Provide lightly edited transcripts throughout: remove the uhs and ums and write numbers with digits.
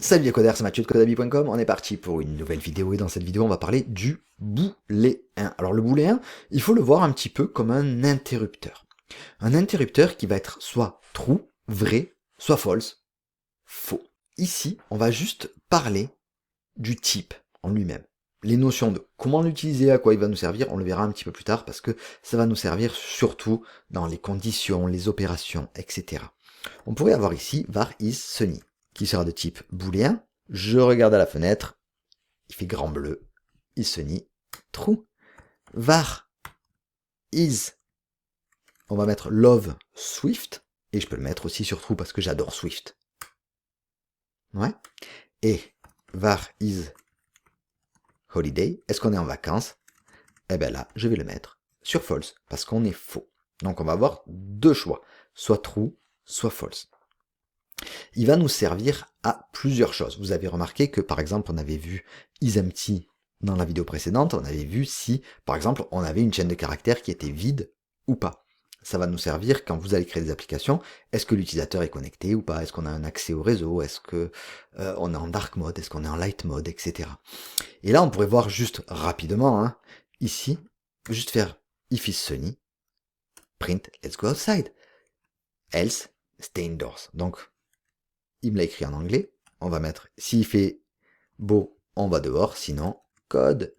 Salut les codeurs, c'est Mathieu de Codabi.com, on est parti pour une nouvelle vidéo et dans cette vidéo on va parler du booléen. Alors le booléen, il faut le voir un petit peu comme un interrupteur. Un interrupteur qui va être soit true, vrai, soit false, faux. Ici, on va juste parler du type en lui-même. Les notions de comment l'utiliser, à quoi il va nous servir, on le verra un petit peu plus tard parce que ça va nous servir surtout dans les conditions, les opérations, etc. On pourrait avoir ici var is sunny, qui sera de type booléen. Je regarde à la fenêtre, il fait grand bleu, is sunny, true. Var is, on va mettre love Swift, et je peux le mettre aussi sur true parce que j'adore Swift. Ouais. Et var is holiday, est-ce qu'on est en vacances? Eh bien là, je vais le mettre sur false parce qu'on est faux. Donc on va avoir deux choix, soit true, soit false. Il va nous servir à plusieurs choses. Vous avez remarqué que par exemple on avait vu isEmpty dans la vidéo précédente, on avait vu si par exemple on avait une chaîne de caractères qui était vide ou pas. Ça va nous servir quand vous allez créer des applications. Est-ce que l'utilisateur est connecté ou pas? Est-ce qu'on a un accès au réseau? Est-ce que on est en dark mode? Est-ce qu'on est en light mode? Etc. Et là on pourrait voir juste rapidement, hein, ici, juste faire if is sunny, print let's go outside, else stay indoors. Donc il me l'a écrit en anglais, on va mettre, s'il fait beau, on va dehors, sinon, code,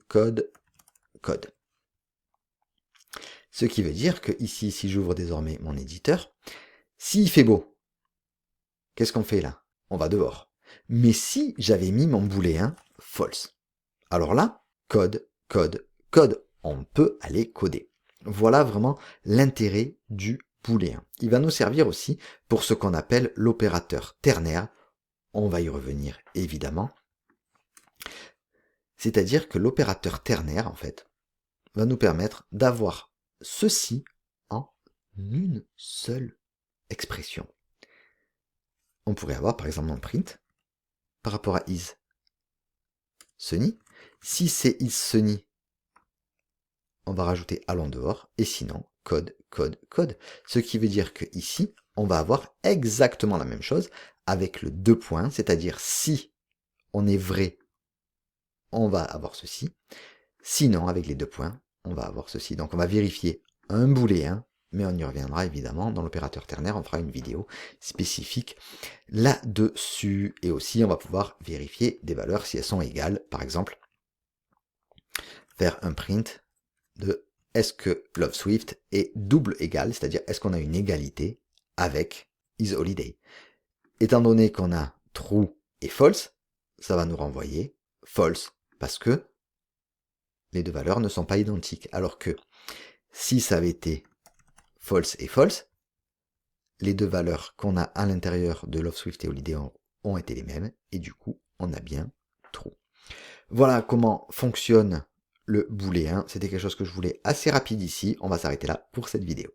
code, code. Ce qui veut dire que ici, si j'ouvre désormais mon éditeur, s'il fait beau, qu'est-ce qu'on fait là? On va dehors. Mais si j'avais mis mon booléen false, alors là, code, code, code, on peut aller coder. Voilà vraiment l'intérêt du booléen. Il va nous servir aussi pour ce qu'on appelle l'opérateur ternaire. On va y revenir évidemment. C'est-à-dire que l'opérateur ternaire, en fait, va nous permettre d'avoir ceci en une seule expression. On pourrait avoir par exemple un print par rapport à is sunny. Si c'est is sunny, on va rajouter allons dehors, et sinon code, code, code. Ce qui veut dire que ici, on va avoir exactement la même chose avec le deux points, c'est-à-dire si on est vrai, on va avoir ceci. Sinon, avec les deux points, on va avoir ceci. Donc on va vérifier un booléen, mais on y reviendra évidemment dans l'opérateur ternaire, on fera une vidéo spécifique là-dessus. Et aussi, on va pouvoir vérifier des valeurs si elles sont égales. Par exemple, faire un print de est-ce que Love Swift est double égal, c'est-à-dire est-ce qu'on a une égalité avec is holiday. Étant donné qu'on a true et false, ça va nous renvoyer false, parce que les deux valeurs ne sont pas identiques. Alors que si ça avait été false et false, les deux valeurs qu'on a à l'intérieur de Love Swift et Holiday ont été les mêmes, et du coup, on a bien true. Voilà comment fonctionne le booléen. C'était quelque chose que je voulais assez rapide ici. On va s'arrêter là pour cette vidéo.